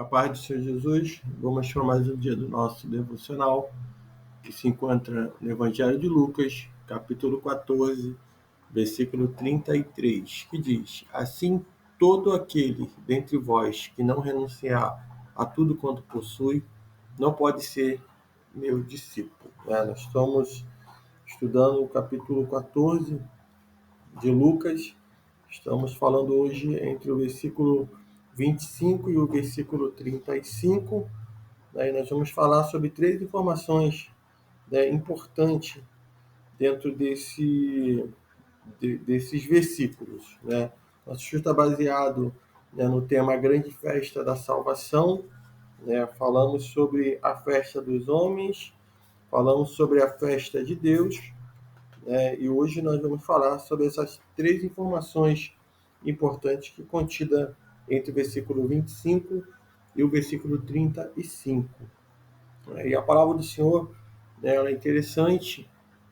A paz do Senhor Jesus, vamos para mais um dia do nosso devocional, que se encontra no Evangelho de Lucas, capítulo 14, versículo 33, que diz: Assim, todo aquele dentre vós que não renunciar a tudo quanto possui, não pode ser meu discípulo. Nós estamos estudando o capítulo 14 de Lucas. Estamos falando hoje entre o versículo 25 e o versículo 35. Daí nós vamos falar sobre três informações, importantes dentro desses versículos. Nosso estudo está baseado, no tema Grande Festa da Salvação. Falamos sobre a festa dos homens, falamos sobre a festa de Deus. E hoje nós vamos falar sobre essas três informações importantes que contida entre o versículo 25 e o versículo 35. E a palavra do Senhor, ela é interessante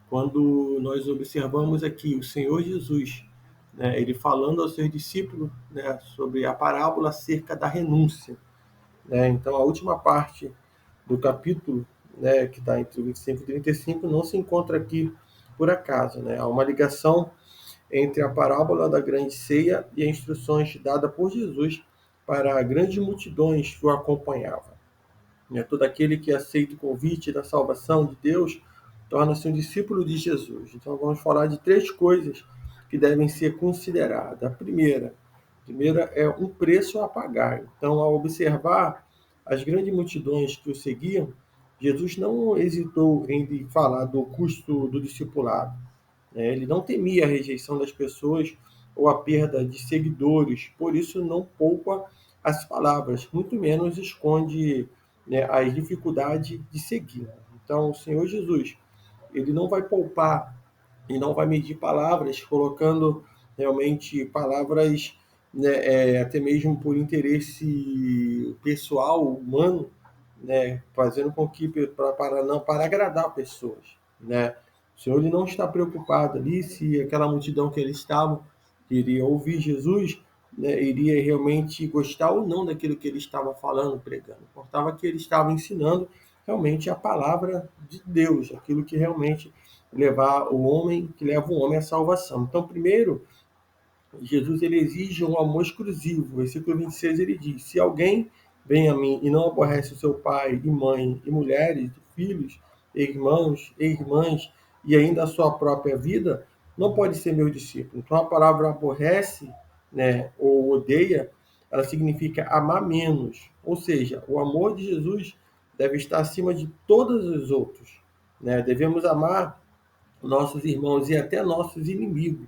quando nós observamos aqui o Senhor Jesus, ele falando aos seus discípulos, sobre a parábola acerca da renúncia. Então, a última parte do capítulo, que está entre o 25 e 35, não se encontra aqui por acaso. Há uma ligação entre a parábola da grande ceia e as instruções dadas por Jesus para grandes multidões que o acompanhavam. Todo aquele que aceita o convite da salvação de Deus torna-se um discípulo de Jesus. Então, vamos falar de três coisas que devem ser consideradas. A primeira é um preço a pagar. Então, ao observar as grandes multidões que o seguiam, Jesus não hesitou em falar do custo do discipulado. Ele não temia a rejeição das pessoas ou a perda de seguidores, por isso não poupa as palavras, muito menos esconde, as dificuldades de seguir. Então, o Senhor Jesus, ele não vai poupar e não vai medir palavras, colocando realmente palavras, até mesmo por interesse pessoal, humano, fazendo com que para agradar pessoas. O Senhor ele não está preocupado ali se aquela multidão que eles estavam iria ouvir Jesus, iria realmente gostar ou não daquilo que ele estava falando, pregando. Importava que ele estava ensinando realmente a palavra de Deus, aquilo que realmente leva o homem à salvação. Então, primeiro, Jesus ele exige um amor exclusivo. Versículo 26 ele diz: se alguém vem a mim e não aborrece o seu pai e mãe e mulheres, filhos, irmãos e irmãs e ainda a sua própria vida, não pode ser meu discípulo. Então a palavra aborrece, ou odeia, ela significa amar menos. Ou seja, o amor de Jesus deve estar acima de todos os outros. Devemos amar nossos irmãos e até nossos inimigos.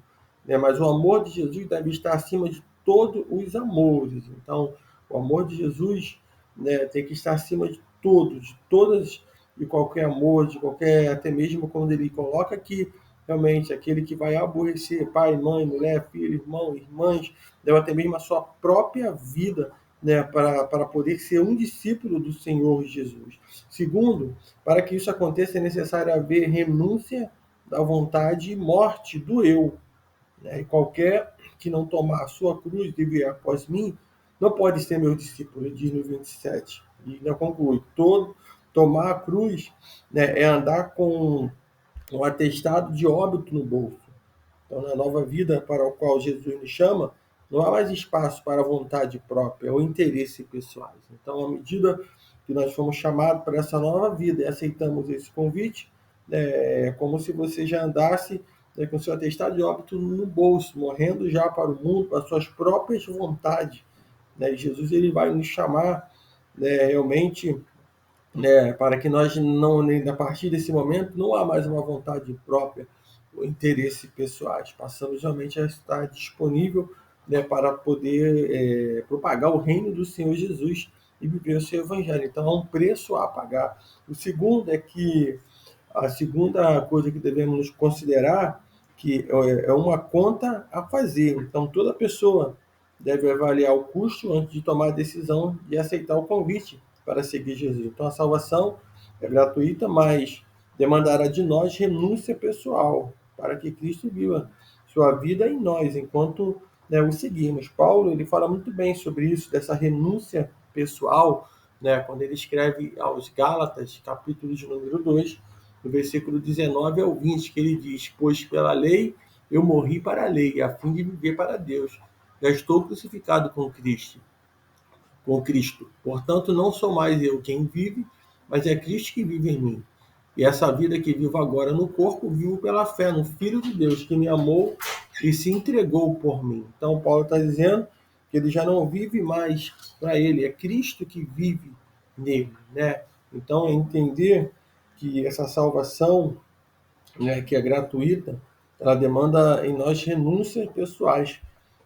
Mas o amor de Jesus deve estar acima de todos os amores. Então, o amor de Jesus, tem que estar acima de todos, de todas e qualquer amor, de qualquer, até mesmo quando ele coloca que realmente aquele que vai aborrecer pai, mãe, mulher, filho, irmão, irmãs, deve até mesmo a sua própria vida, para poder ser um discípulo do Senhor Jesus. Segundo, para que isso aconteça é necessário haver renúncia da vontade e morte do eu. E qualquer que não tomar a sua cruz e vier após mim, não pode ser meu discípulo, ele diz no 27. E ainda conclui: tomar a cruz, é andar com um atestado de óbito no bolso. Então, na nova vida para a qual Jesus nos chama, não há mais espaço para a vontade própria ou interesse pessoais. Então, à medida que nós fomos chamados para essa nova vida e aceitamos esse convite, é como se você já andasse, com seu atestado de óbito no bolso, morrendo já para o mundo, para as suas próprias vontades. Jesus ele vai nos chamar, realmente, para que nós não, a partir desse momento, não há mais uma vontade própria ou interesse pessoais. Passamos realmente a estar disponível, para poder propagar o reino do Senhor Jesus e viver o seu evangelho. Então, há um preço a pagar. O segundo é que a segunda coisa que devemos considerar que é uma conta a fazer. Então, toda pessoa deve avaliar o custo antes de tomar a decisão de aceitar o convite para seguir Jesus. Então, a salvação é gratuita, mas demandará de nós renúncia pessoal para que Cristo viva sua vida em nós, enquanto, o seguimos. Paulo ele fala muito bem sobre isso, dessa renúncia pessoal, né, quando ele escreve aos Gálatas, capítulo de número 2, no versículo 19 ao 20, que ele diz: pois pela lei eu morri para a lei, a fim de viver para Deus. Já estou crucificado com Cristo. Portanto, não sou mais eu quem vive, mas é Cristo que vive em mim. E essa vida que vivo agora no corpo, vivo pela fé no Filho de Deus, que me amou e se entregou por mim. Então, Paulo está dizendo que ele já não vive mais para ele, é Cristo que vive nele, né? Então, é entender que essa salvação, né, que é gratuita, ela demanda em nós renúncias pessoais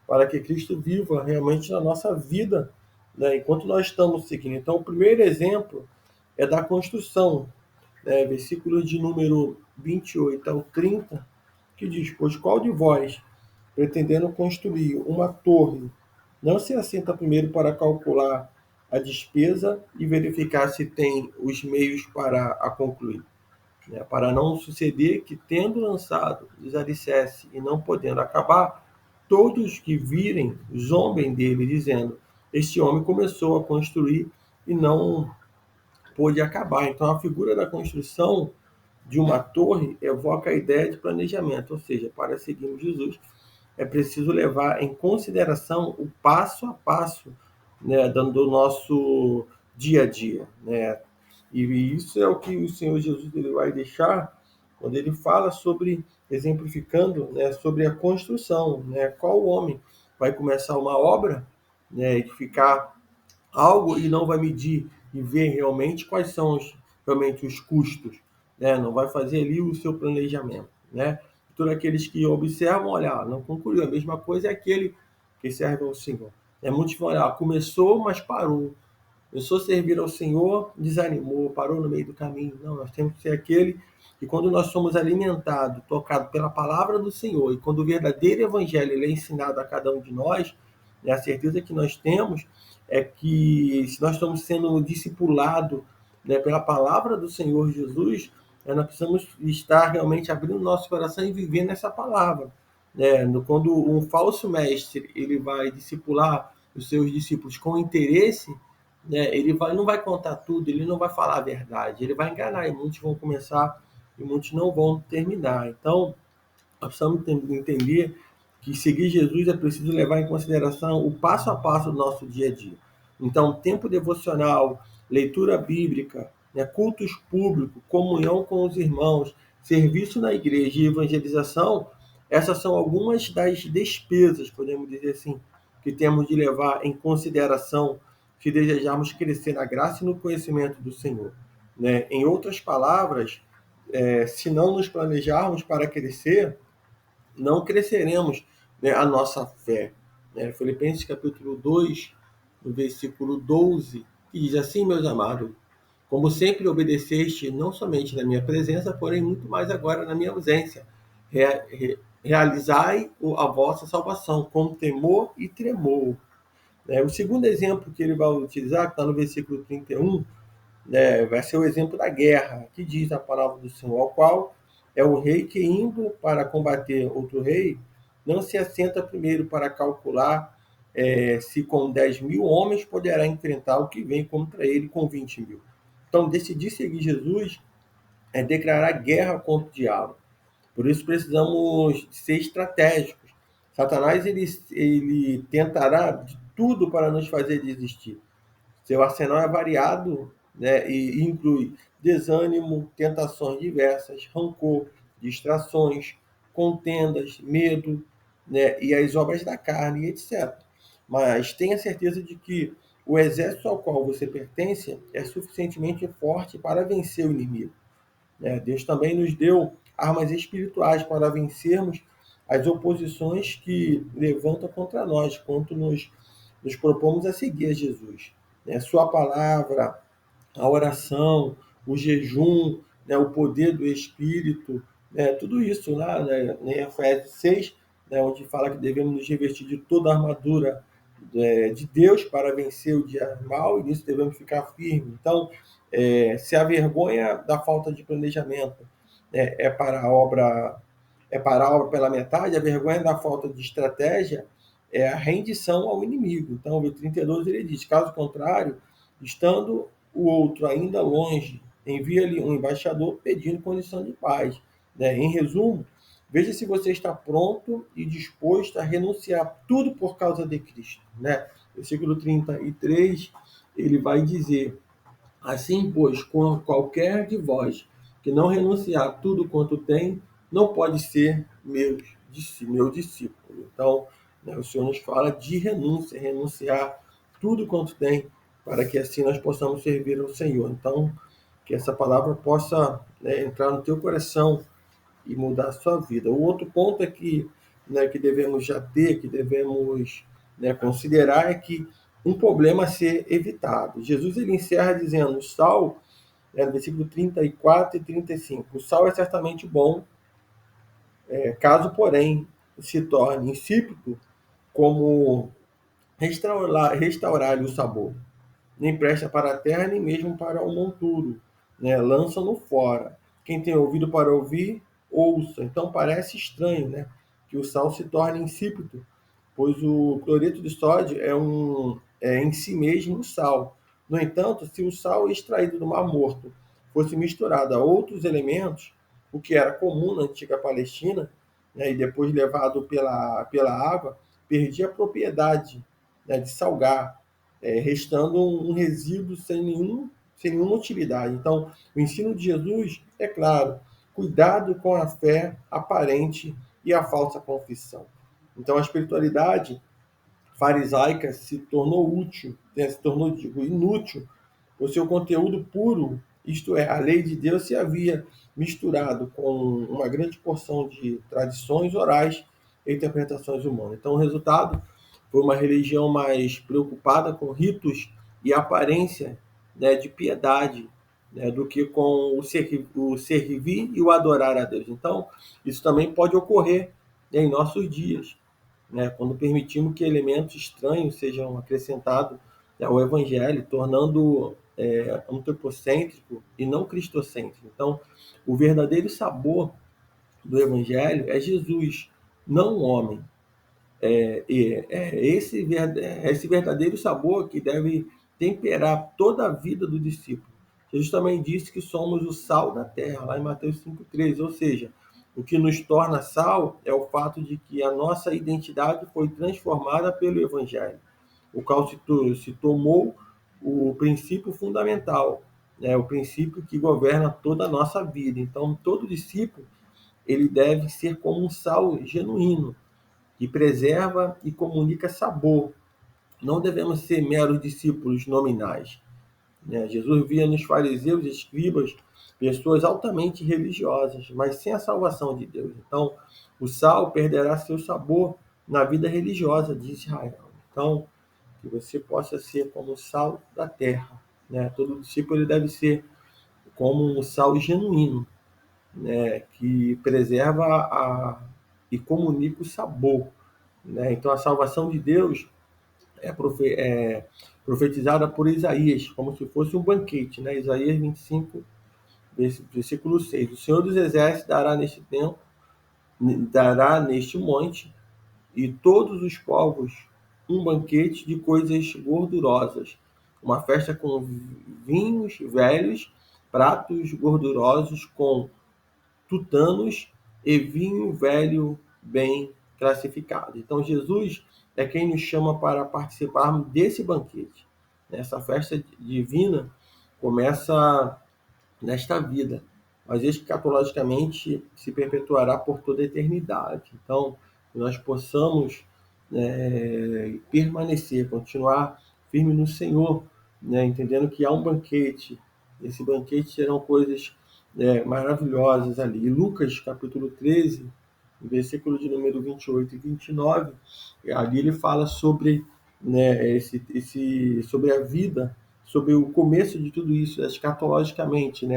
para que Cristo viva realmente na nossa vida, né, enquanto nós estamos seguindo. Então, o primeiro exemplo é da construção, né, versículo de número 28 ao 30, que diz: pois qual de vós, pretendendo construir uma torre, não se assenta primeiro para calcular a despesa e verificar se tem os meios para a concluir? Né, para não suceder que, tendo lançado os alicerces e não podendo acabar, todos que virem zombem dele, dizendo: este homem começou a construir e não pôde acabar. Então, a figura da construção de uma torre evoca a ideia de planejamento, ou seja, para seguirmos Jesus, é preciso levar em consideração o passo a passo, né, do nosso dia a dia, né? E isso é o que o Senhor Jesus ele vai deixar quando ele fala sobre, exemplificando, né, sobre a construção, né? Qual homem vai começar uma obra, né, edificar algo e não vai medir e ver realmente quais são realmente os custos, né? Não vai fazer ali o seu planejamento, né? Todos aqueles que observam, olha, não concluiu. A mesma coisa é aquele que serve ao Senhor. Muitos vão olhar, começou, mas parou. Começou a servir ao Senhor, desanimou, parou no meio do caminho. Não, nós temos que ser aquele que, quando nós somos alimentados, tocados pela palavra do Senhor, e quando o verdadeiro evangelho é ensinado a cada um de nós, né, a certeza que nós temos é que, se nós estamos sendo discipulados, né, pela palavra do Senhor Jesus, nós precisamos estar realmente abrindo nosso coração e vivendo essa palavra. Né? Quando um falso mestre ele vai discipular os seus discípulos com interesse, né, não vai contar tudo, ele não vai falar a verdade, ele vai enganar, e muitos vão começar e muitos não vão terminar. Então, nós precisamos entender que seguir Jesus é preciso levar em consideração o passo a passo do nosso dia a dia. Então, tempo devocional, leitura bíblica, né, cultos públicos, comunhão com os irmãos, serviço na igreja e evangelização, essas são algumas das despesas, podemos dizer assim, que temos de levar em consideração se desejarmos crescer na graça e no conhecimento do Senhor. Né? Em outras palavras, se não nos planejarmos para crescer, não cresceremos, né, a nossa fé. Né? Filipenses capítulo 2, no versículo 12, que diz assim: meus amados, como sempre obedeceste, não somente na minha presença, porém muito mais agora na minha ausência. Realizai a vossa salvação com temor e tremor. O segundo exemplo que ele vai utilizar, que está no versículo 31, né, vai ser o exemplo da guerra, que diz a palavra do Senhor, ao qual é o rei que, indo para combater outro rei, não se assenta primeiro para calcular se com 10.000 homens poderá enfrentar o que vem contra ele com 20.000. Então, decidir seguir Jesus é declarar guerra contra o diabo. Por isso, precisamos ser estratégicos. Satanás ele tentará de tudo para nos fazer desistir. Seu arsenal é variado, né, e inclui desânimo, tentações diversas, rancor, distrações, contendas, medo, né, e as obras da carne, etc. Mas tenha certeza de que o exército ao qual você pertence é suficientemente forte para vencer o inimigo. Né? Deus também nos deu armas espirituais para vencermos as oposições que levantam contra nós, quando nos propomos a seguir a Jesus. Né? Sua palavra, a oração, o jejum, né? O poder do Espírito, né? Tudo isso lá, né? Em Efésios 6, né? Onde fala que devemos nos revestir de toda a armadura de Deus para vencer o dia mal, e nisso devemos ficar firmes. Então, se a vergonha da falta de planejamento, né, é para a obra pela metade, a vergonha da falta de estratégia é a rendição ao inimigo. Então, o 32 ele diz: caso contrário, Estando o outro ainda longe, envia-lhe um embaixador pedindo condição de paz. Em resumo, veja se você está pronto e disposto a renunciar tudo por causa de Cristo. Versículo 33, ele vai dizer: assim, pois, com qualquer de vós que não renunciar tudo quanto tem, não pode ser meu discípulo. Então, o Senhor nos fala de renúncia, renunciar tudo quanto tem, para que assim nós possamos servir ao Senhor. Então, que essa palavra possa entrar no teu coração e mudar a sua vida. O outro ponto é que devemos já ter, que devemos considerar, é que um problema a ser evitado. Jesus ele encerra dizendo: o sal, no versículo 34 e 35, o sal é certamente bom, caso, porém, se torne insípido, como restaurar-lhe o sabor. Nem presta para a terra, nem mesmo para o monturo. Lança-no fora. Quem tem ouvido para ouvir, ouça. Então parece estranho, que o sal se torne insípido, pois o cloreto de sódio é em si mesmo um sal. No entanto, se o sal extraído do Mar Morto fosse misturado a outros elementos, o que era comum na antiga Palestina, e depois levado pela água, perdia a propriedade, de salgar, restando um resíduo sem nenhuma utilidade. Então, o ensino de Jesus é claro: cuidado com a fé aparente e a falsa confissão. Então, a espiritualidade farisaica se tornou inútil. O seu conteúdo puro, isto é, a lei de Deus, se havia misturado com uma grande porção de tradições orais e interpretações humanas. Então, o resultado foi uma religião mais preocupada com ritos e aparência, de piedade, do que com o servir e o adorar a Deus. Então, isso também pode ocorrer, em nossos dias, quando permitimos que elementos estranhos sejam acrescentados ao Evangelho, tornando antropocêntrico e não cristocêntrico. Então, o verdadeiro sabor do Evangelho é Jesus, não o homem. Esse verdadeiro sabor que deve temperar toda a vida do discípulo. Jesus também disse que somos o sal da terra, lá em Mateus 5,13. Ou seja, o que nos torna sal é o fato de que a nossa identidade foi transformada pelo Evangelho, o qual se tomou o princípio fundamental, o princípio que governa toda a nossa vida. Então, todo discípulo ele deve ser como um sal genuíno, que preserva e comunica sabor. Não devemos ser meros discípulos nominais. Jesus via nos fariseus e escribas pessoas altamente religiosas, mas sem a salvação de Deus. Então, o sal perderá seu sabor na vida religiosa de Israel. Então, que você possa ser como o sal da terra. Todo discípulo ele deve ser como um sal genuíno, que preserva e comunica o sabor. Então, a salvação de Deus é profetizada por Isaías, como se fosse um banquete. Isaías 25, versículo 6. O Senhor dos Exércitos dará neste monte e todos os povos um banquete de coisas gordurosas, uma festa com vinhos velhos, pratos gordurosos com tutanos e vinho velho bem classificado. Então, Jesus é quem nos chama para participarmos desse banquete. Essa festa divina começa nesta vida, mas escatologicamente se perpetuará por toda a eternidade. Então, que nós possamos permanecer, continuar firme no Senhor, entendendo que há um banquete. Esse banquete serão coisas maravilhosas ali. E Lucas, capítulo 13, versículo de número 28 e 29, ali ele fala sobre, sobre a vida, sobre o começo de tudo isso, escatologicamente,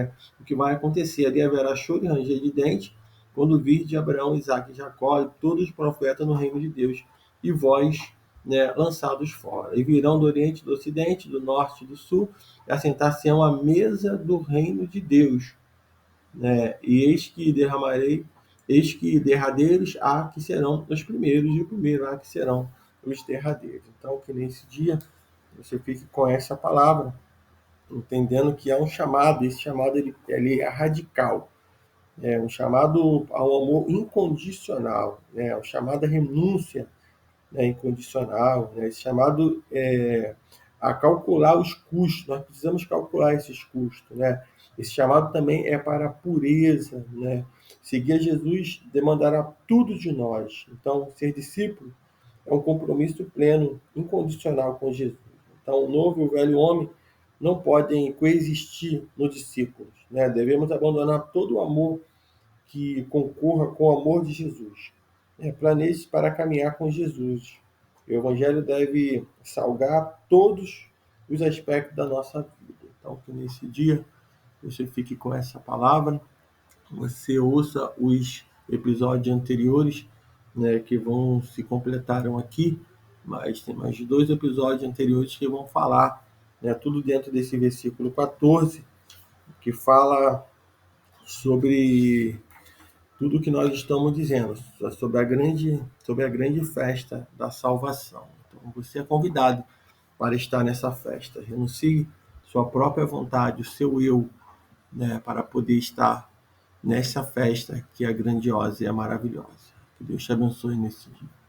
o que vai acontecer. Ali haverá choro e ranger de dente, quando vir de Abraão, Isaque e Jacó, e todos os profetas no reino de Deus, e vós, lançados fora. E virão do Oriente, do Ocidente, do Norte e do Sul, e assentar-se-ão à mesa do reino de Deus. E eis que derradeiros há que serão os primeiros, e o primeiro há que serão os derradeiros. Então, que nesse dia você fique com essa palavra, entendendo que é um chamado, esse chamado ele é radical, é um chamado ao amor incondicional, né? Um chamado à renúncia, né, incondicional, né? Esse chamado a calcular os custos, nós precisamos calcular esses custos, né? Esse chamado também é para a pureza, né? Seguir a Jesus demandará tudo de nós. Então, ser discípulo é um compromisso pleno, incondicional com Jesus. Então, o novo e o velho homem não podem coexistir nos discípulos, né? Devemos abandonar todo o amor que concorra com o amor de Jesus. Planeje para caminhar com Jesus. O Evangelho deve salgar todos os aspectos da nossa vida. Então, que nesse dia você fique com essa palavra, você ouça os episódios anteriores, né, que vão se completaram aqui, mas tem mais 2 episódios anteriores que vão falar, né, tudo dentro desse versículo 14, que fala sobre tudo o que nós estamos dizendo, sobre a grande festa da salvação. Então, você é convidado para estar nessa festa. Renuncie sua própria vontade, o seu eu, né, para poder estar nessa festa que é grandiosa e é maravilhosa. Que Deus te abençoe nesse dia.